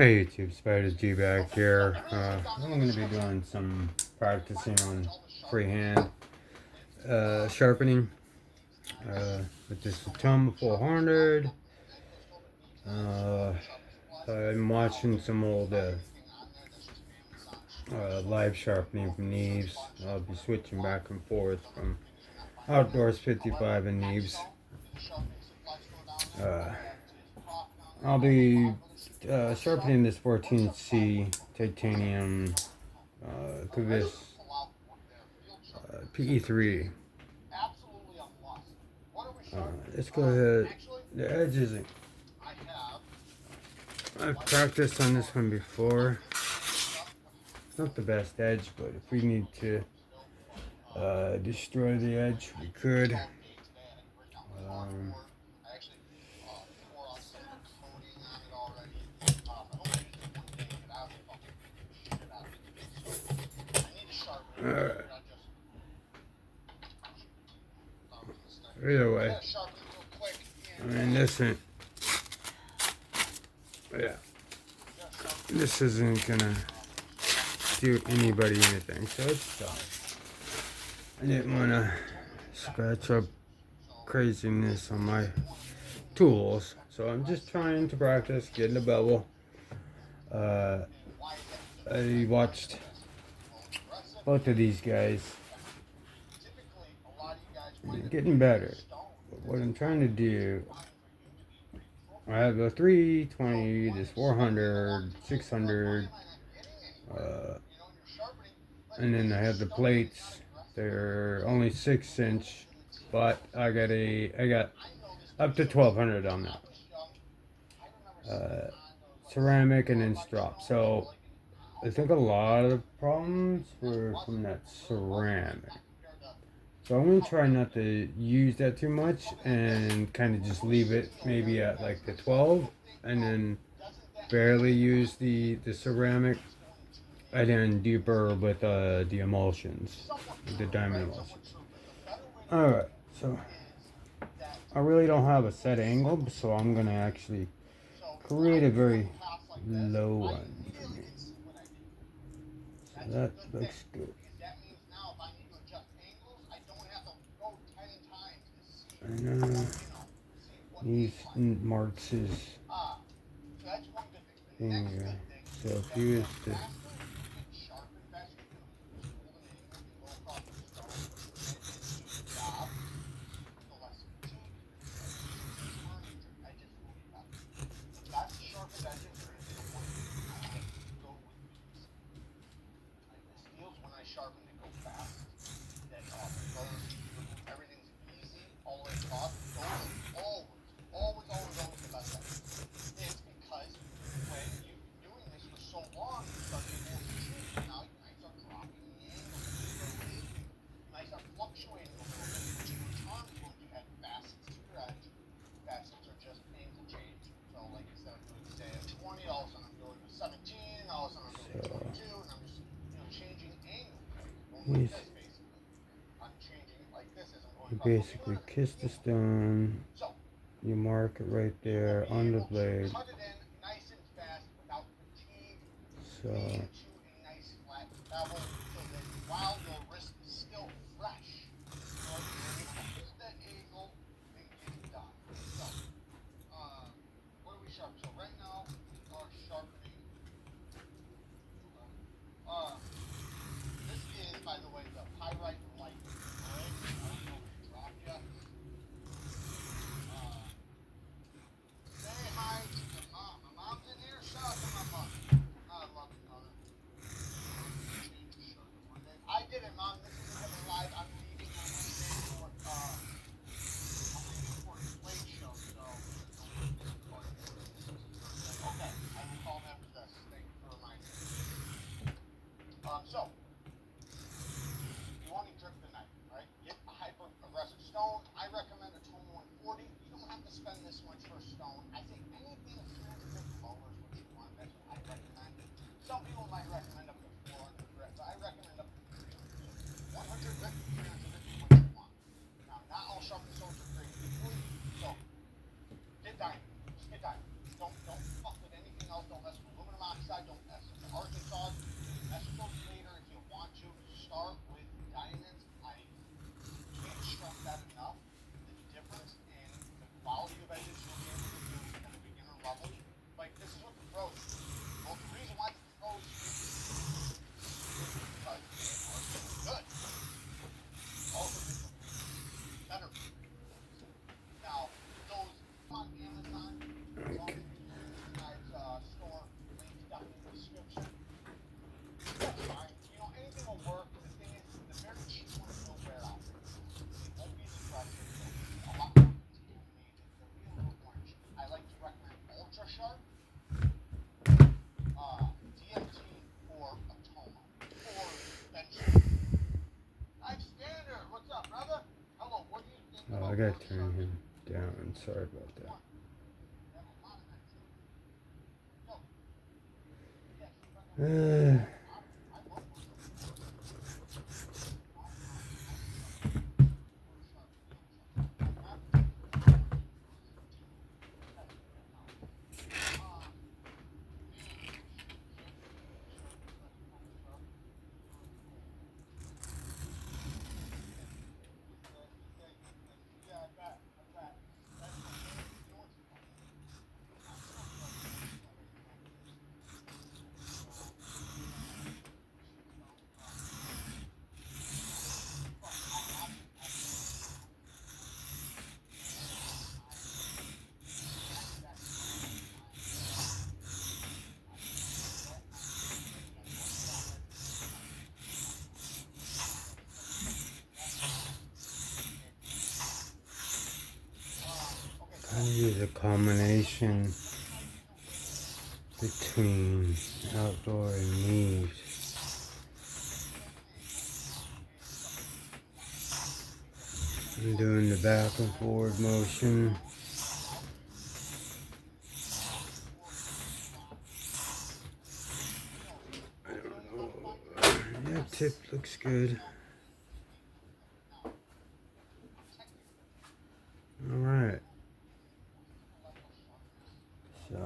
Hey YouTube, Spider G back here. I'm going to be doing some practicing on freehand sharpening with this Atoma 400. I'm watching some old live sharpening from Neves. I'll be switching back and forth from Outdoors 55 and Neves. Uh, I'll be sharpening this 14C titanium QVIST PE3. Let's go ahead. The edge isn't. I've practiced on this one before. It's not the best edge, but if we need to destroy the edge, we could. Alright. Either way, I mean, this isn't gonna do anybody anything, so it's done. I didn't want to scratch up craziness on my tools, so I'm just trying to practice getting a bevel. I watched both of these guys getting better, but what I'm trying to do, I have a 320, this 400, 600, and then I have the plates. They're only 6-inch, but I got up to 1200 on that. Ceramic and then strop. So I think a lot of the problems were from that ceramic. So I'm going to try not to use that too much and kind of just leave it maybe at like the 12 and then barely use the ceramic and then deeper with the emulsions, the diamond emulsions. Alright, so I really don't have a set angle, so I'm going to actually create a very low one for me. So that looks good. And these marks his finger. So if you was to you basically kiss the stone, you mark it right there on the blade. So gotta turn him down. Sorry about that. I use a combination between outdoor and knees. I'm doing the back and forward motion. I don't know. Yeah, tip looks good. All right. So.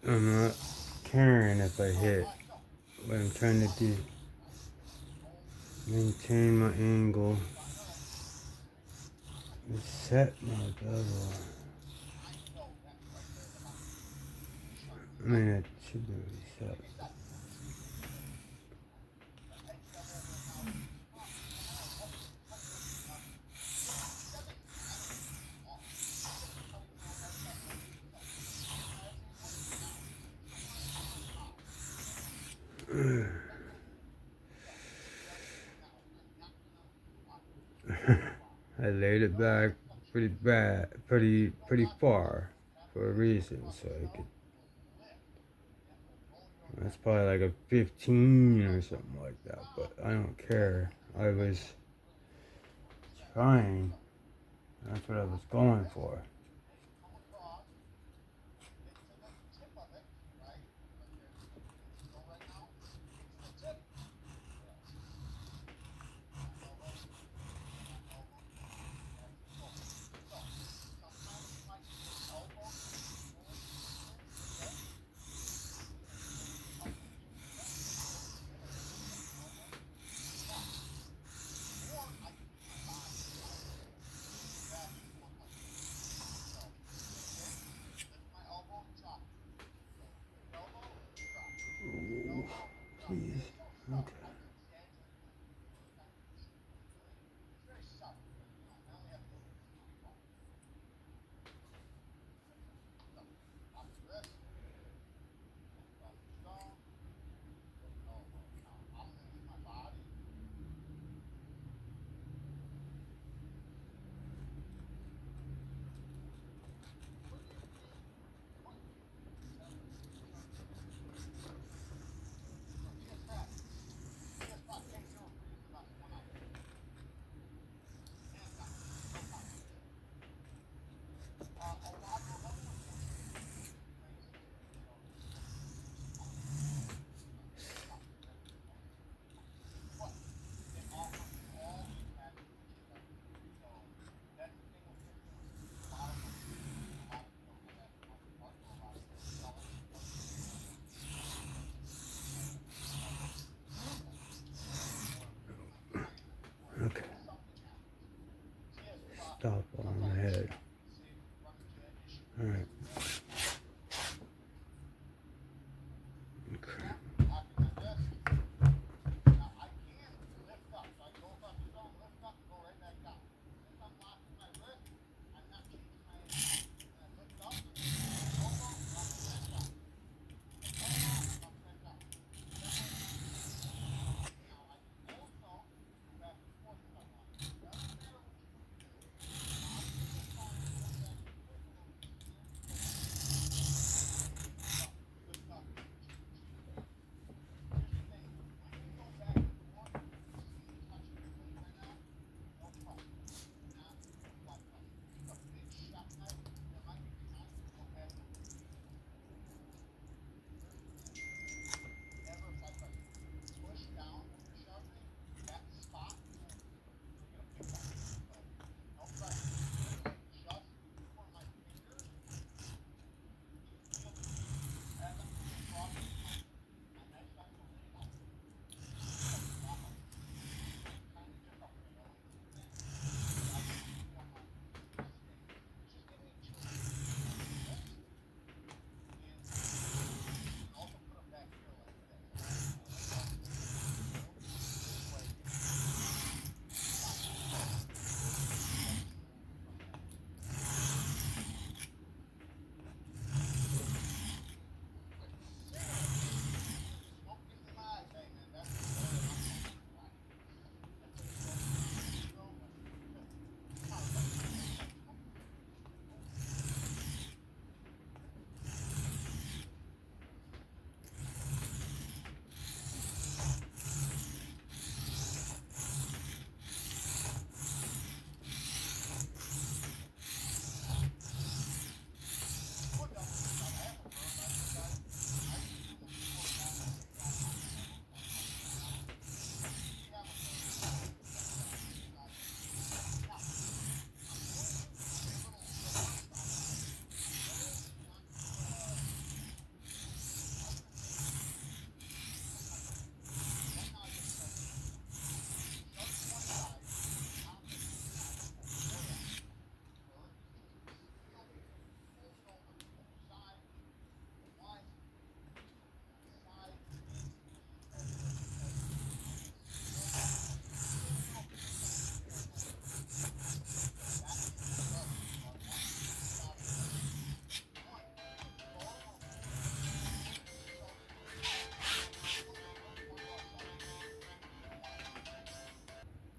I'm not caring if I hit. What I'm trying to do, maintain my angle, and set my bevel. I mean, it should be reset. I laid it back pretty far for a reason, so I could. That's probably like a 15 or something like that, but I don't care. I was trying. That's what I was going for. Ooh, please. Okay. top on the head. Alright. Okay.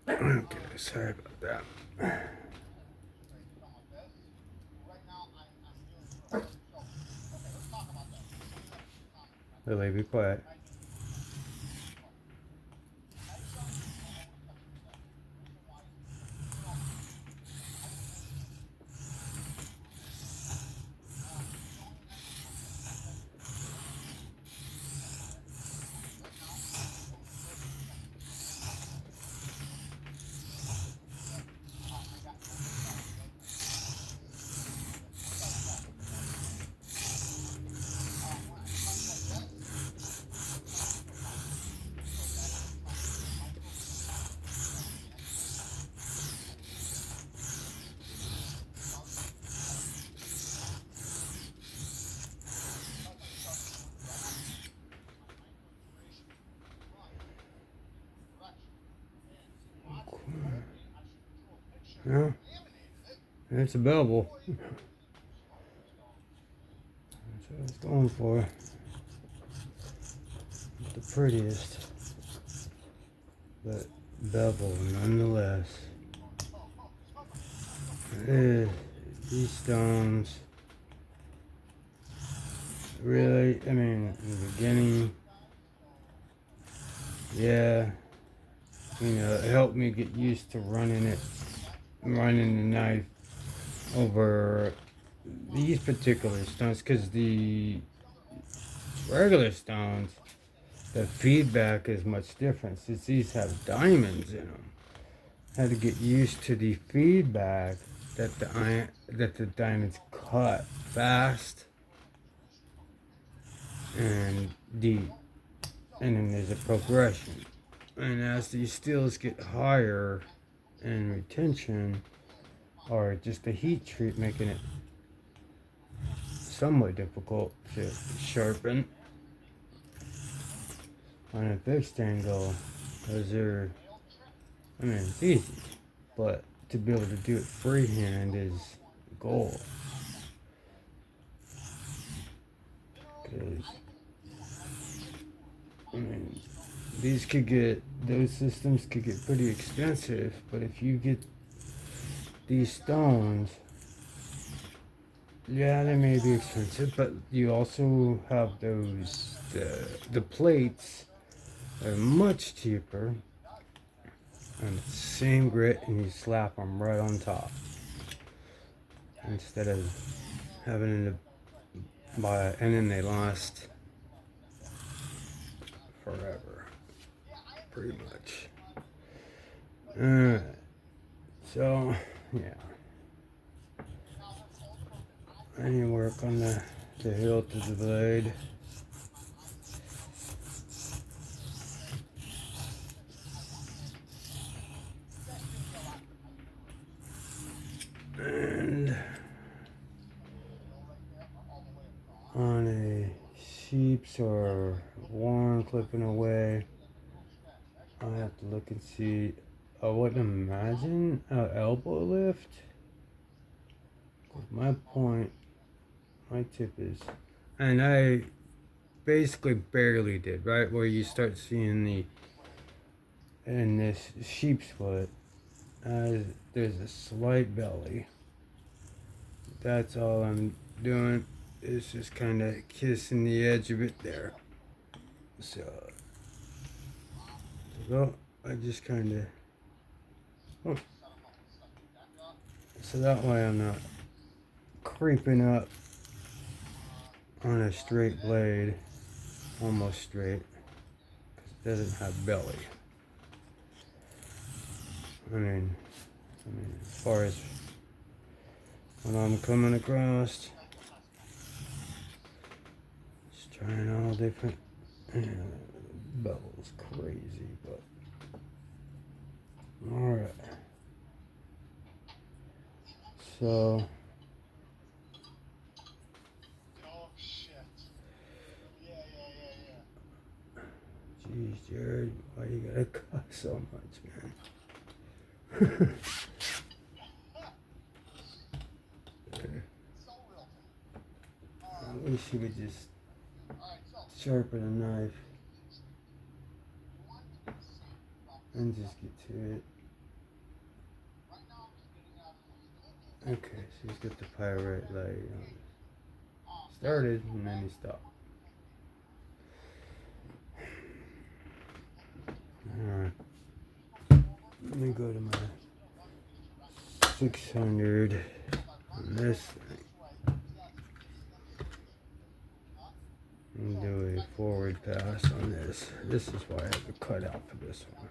Okay, sorry about that. Lily, be quiet. Yeah, it's available. That's what I was going for. Not the prettiest, but bevel nonetheless. These stones, really, I mean, in the beginning, yeah, it helped me get used to running the knife over these particular stones, because the regular stones, the feedback is much different since these have diamonds in them. I had to get used to the feedback that the diamonds cut fast and deep, and then there's a progression. And as these steels get higher in retention, or just the heat treat making it somewhat difficult to sharpen on a fixed angle. Those are, I mean, it's easy, but to be able to do it freehand is the goal. Because, I mean, those systems could get pretty expensive, but if you get these stones, yeah, they may be expensive, but you also have the plates are much cheaper, and the same grit, and you slap them right on top instead of having to buy, and then they last forever, pretty much. Alright, so yeah, I need to work on the hilt of the blade. And on a sheep's or worn clipping away, I have to look and see. I wouldn't imagine an elbow lift. My tip is, and I basically barely did, right? Where you start seeing in this sheep's foot, there's a slight belly. That's all I'm doing. It's just kind of kissing the edge of it there. So I just kind of, oh, so that way I'm not creeping up on a straight blade, almost straight, because it doesn't have belly. I mean, as far as when I'm coming across, just trying all different, bevel's crazy, but alright. So, geez, Jared, why you gotta cut so much, man? I wish you would just sharpen a knife and just get to it. Okay, so he's got the pirate light on. Started and then he stopped. Alright. Let me go to my 600 on this thing. And do a forward pass on this. This is why I have to cut out for this one.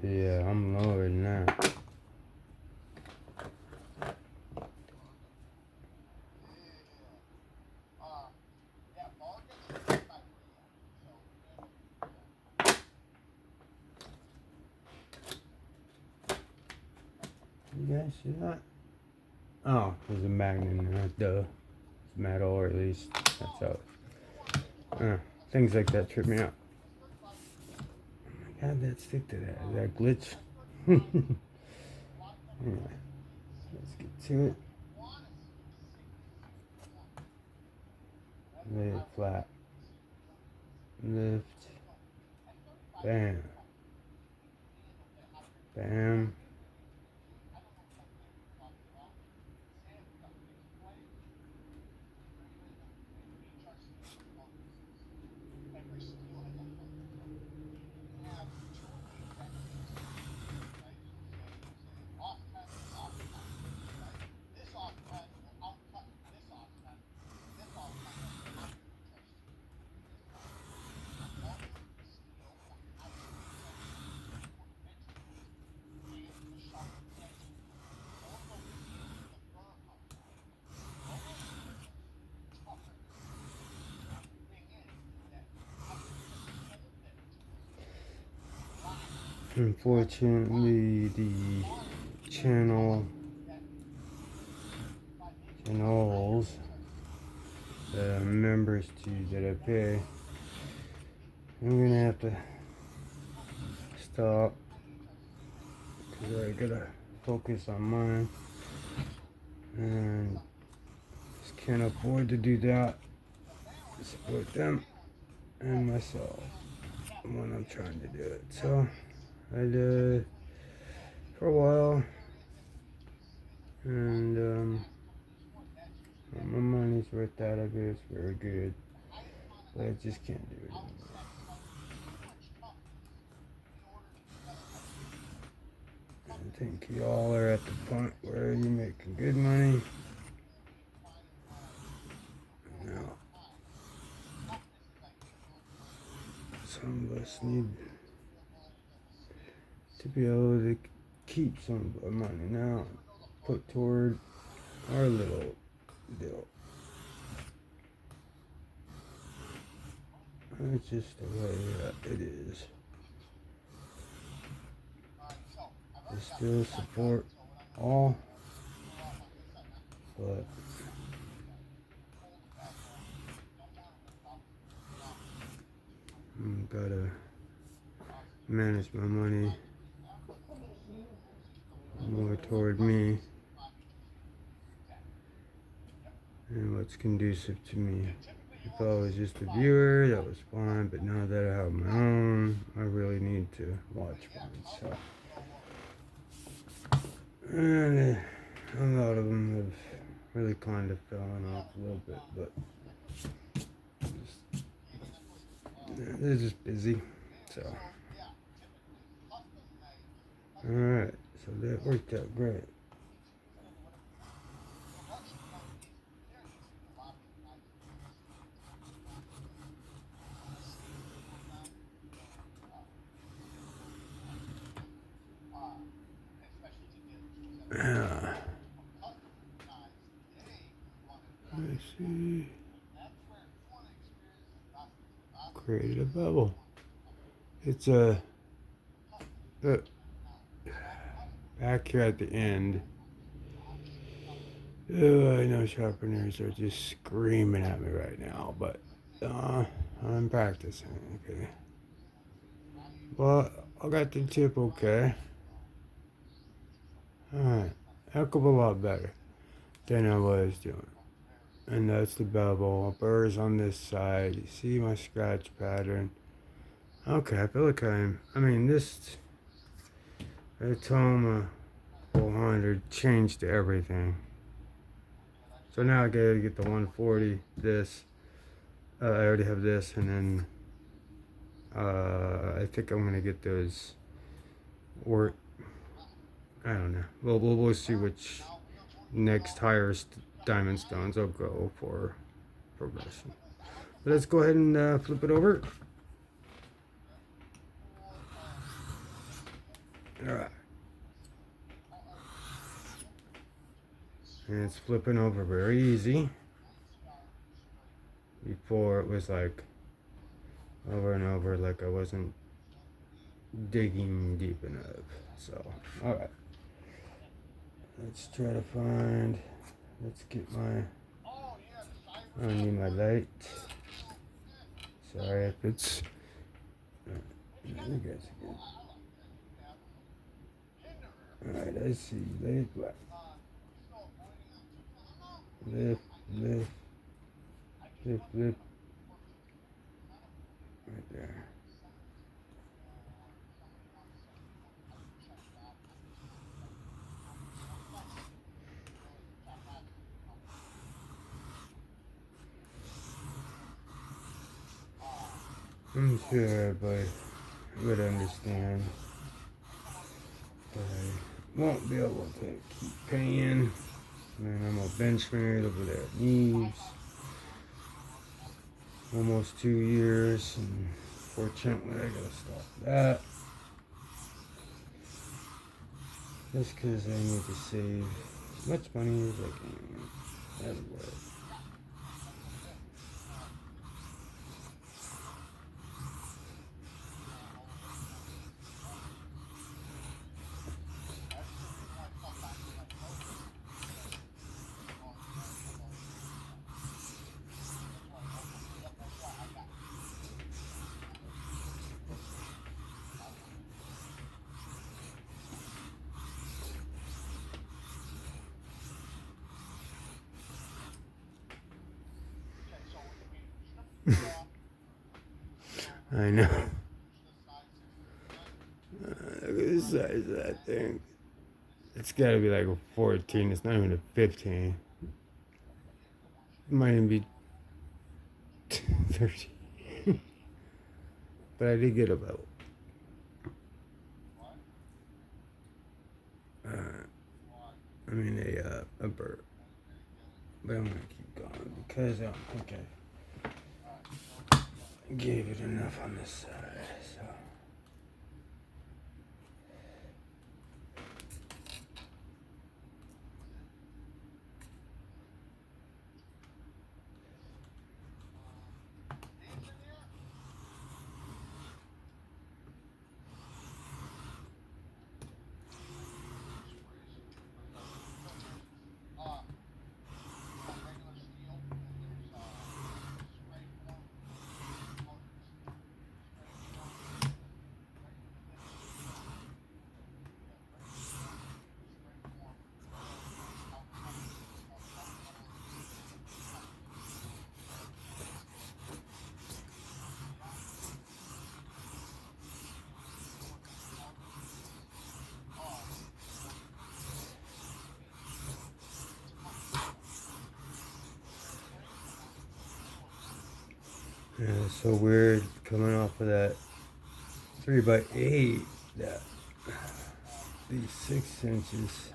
Yeah, I'm lower than that. You guys see that? Oh, there's a magnet in there. Duh. It's metal, or at least that's how. Things like that trip me out. How'd that stick to that? Is that glitch? Anyway, let's get to it. Lay it flat. Lift. Bam. Bam. Unfortunately, the channels that I'm members to that I pay, I'm gonna have to stop because I gotta focus on mine and just can't afford to do that. Support them and myself when I'm trying to do it. So I did for a while, and my money's worth out of it. It's very good, but I just can't do it anymore. I think y'all are at the point where you're making good money. Now, some of us need to be able to keep some of our money now, put toward our little deal. It's just the way it is. I still support all, but I gotta manage my money more toward me and what's conducive to me. If I was just a viewer, that was fine, but now that I have my own, I really need to watch mine. So, and a lot of them have really kind of fallen off a little bit, but they're just busy. So, alright, so that worked out great. Let's see. Created a bubble. It's back here at the end. Oh, I know sharpeners are just screaming at me right now, but I'm practicing. Okay. Well, I got the tip okay. Alright. Heck of a lot better than I was doing. And that's the bevel. Burrs on this side. You see my scratch pattern. Okay, I feel like this Atoma 400 changed everything. So now I gotta get the 140, this. I already have this, and then I think I'm gonna get those, or I don't know. We'll see which next highest diamond stones I'll go for progression. But let's go ahead and flip it over. All right. And it's flipping over very easy. Before it was like over and over, like I wasn't digging deep enough. So, all right. Let's try to find. Let's get my. I don't need my light. Sorry if it's. You guys are good. Alright, I see. Lay it black. Lift, lift, lift, lift. Right there. I'm sure everybody would understand. But I won't be able to keep paying. And I'm a benchmate over there at Neves. Almost 2 years, and fortunately I gotta stop that. Just because I need to save as much money as I can everywhere. I know. Look at the size of that thing. It's gotta be like a 14. It's not even a 15. It might even be 13. But I did get about. A bird. But I'm gonna keep going because I don't think I gave it enough on this side. So. Yeah, it's so weird coming off of that 3x8 that these 6 inches.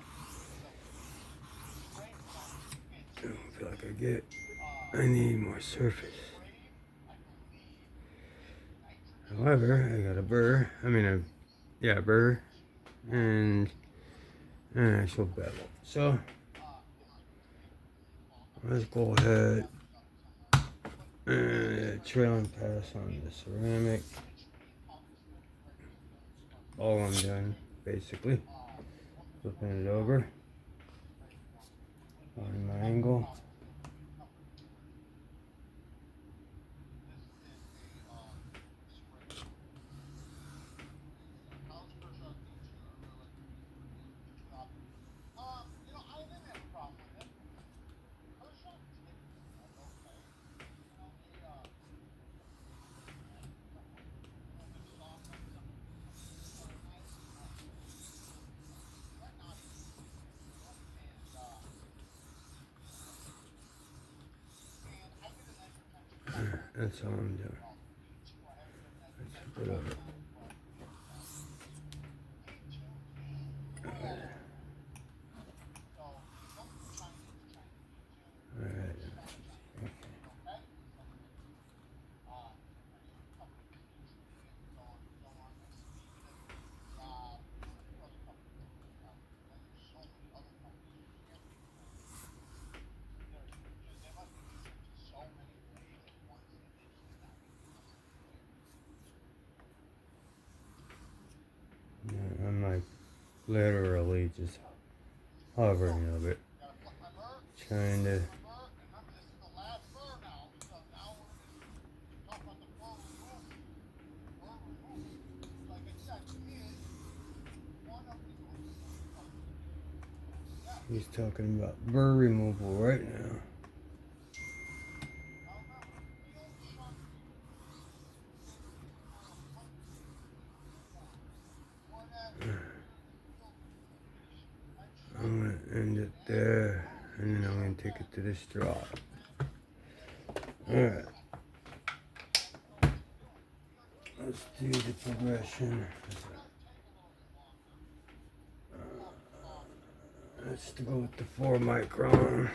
I don't feel like I need more surface. However, I got a burr, burr and an actual bevel. So let's go ahead and trail and pass on the ceramic. All I'm done, basically. Flipping it over on my angle. That's all I'm doing. Let's flip it over. Alright. I'm like literally just hovering a little bit. Trying to he's talking about burr removal right now. I'm gonna end it there, and then I'm gonna take it to this drop. Alright. Let's do the progression. Let's go with the 4 micron.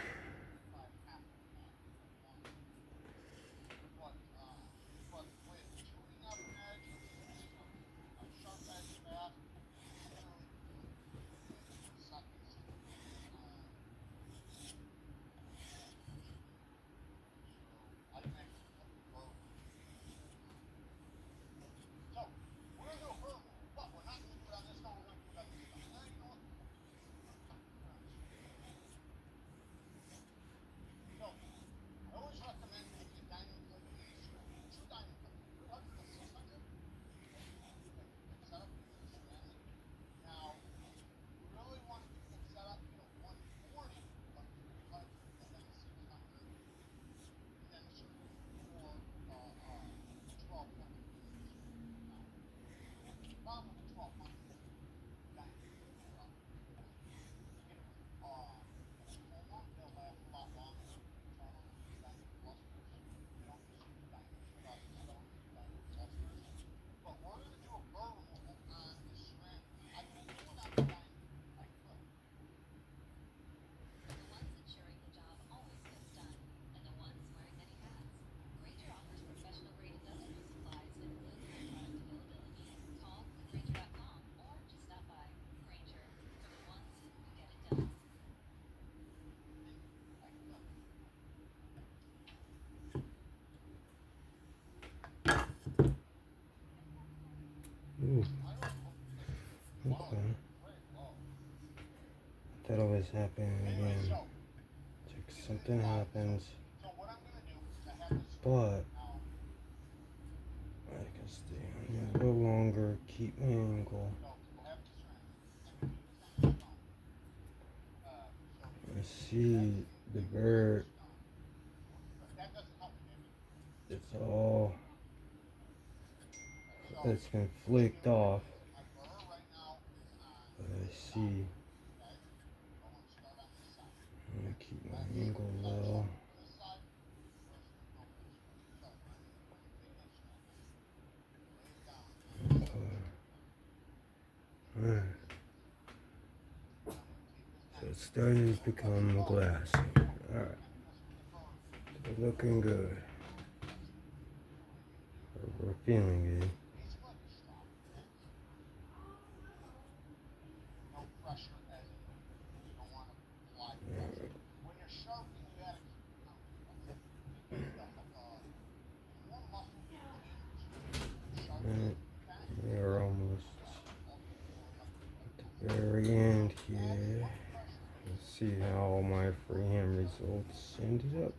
Okay. That always happens again. It's like something happens, but I can stay on here a little longer, keep my angle. I see the bird. It's been flaked off. But I see. I'm gonna keep my angle low. Okay. Alright. So it's starting to become glassy. Alright. So looking good. We're feeling good. We're almost at the very end here. Let's see how my freehand results ended up.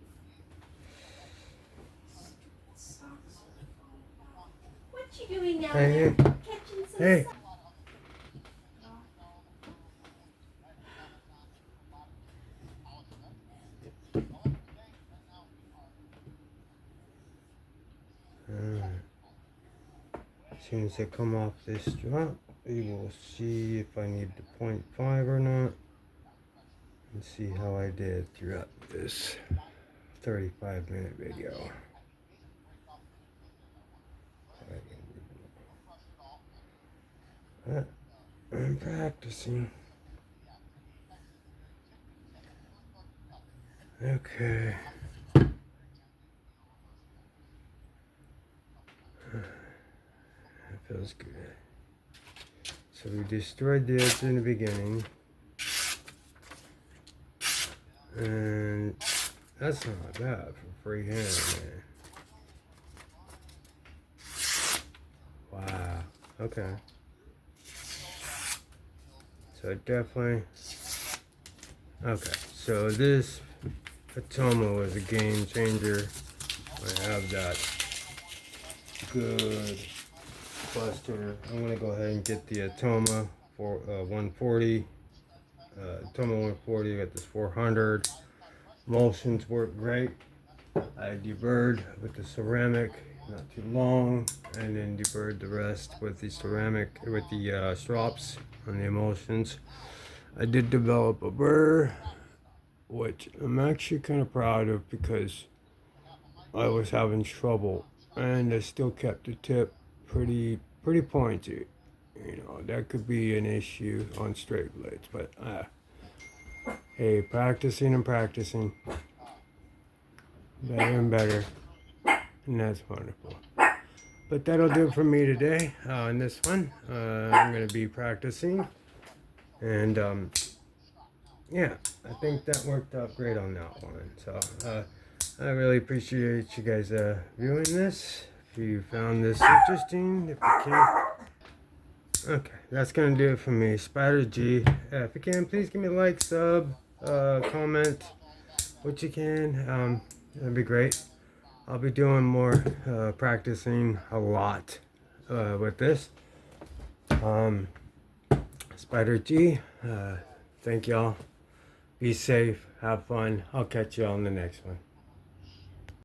What you doing down Hey, there? Catching some hey. sun? As soon as I come off this drop, we will see if I need the 0.5 or not, and see how I did throughout this 35-minute video. I'm practicing. Okay. That feels good. So we destroyed the edge in the beginning. And that's not bad for freehand, man. Wow. Okay. So definitely. Okay. So this Atoma was a game changer. I have that good buster. I'm gonna go ahead and get the Atoma for 140. Atoma 140. Got this 400. Emulsions work great. I deburred with the ceramic, not too long, and then deburred the rest with the ceramic, with the strops on the emulsions. I did develop a burr, which I'm actually kind of proud of because I was having trouble, and I still kept the tip pretty pointy. You know, that could be an issue on straight blades, but hey, practicing and practicing. Better and better, and that's wonderful. But that'll do it for me today on this one. I'm going to be practicing, and yeah, I think that worked out great on that one. So I really appreciate you guys viewing this. If you found this interesting, if you can. Okay, that's going to do it for me. Spider G. If you can, please give me a like, sub, comment, what you can. That'd be great. I'll be doing more practicing a lot with this. Spider G, thank y'all. Be safe, have fun. I'll catch y'all in the next one.